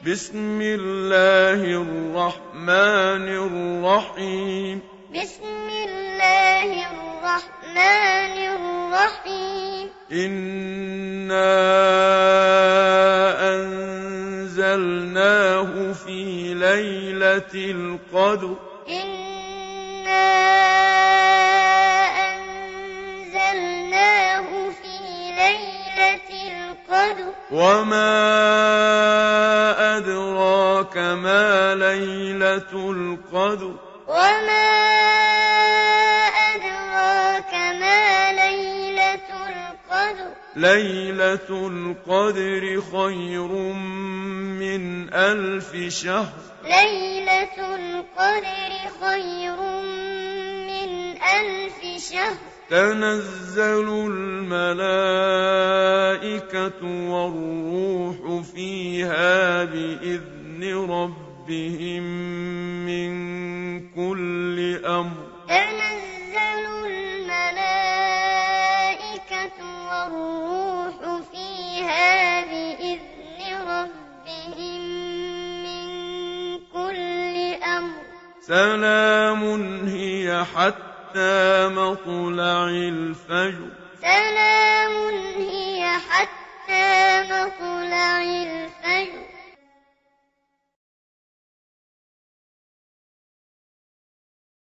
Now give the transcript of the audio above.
بسم الله الرحمن الرحيم. بسم الله الرحمن الرحيم. إنا أنزلناه في ليلة القدر. إنا أنزلناه في ليلة القدر. وما أدراك ما ليلة القدر. وما أدراك ما ليلة القدر. ليلة القدر خير من 1000 شهر. ليلة القدر خير من 1000 شهر. تنزل الملائكة والروح فيها بإذن ربهم من كل أمر. تنزل الملائكة والروح فيها بإذن ربهم من كل أمر. سلام هي حتى مطلع الفجر. سلام هي حتى مطلع الفجر.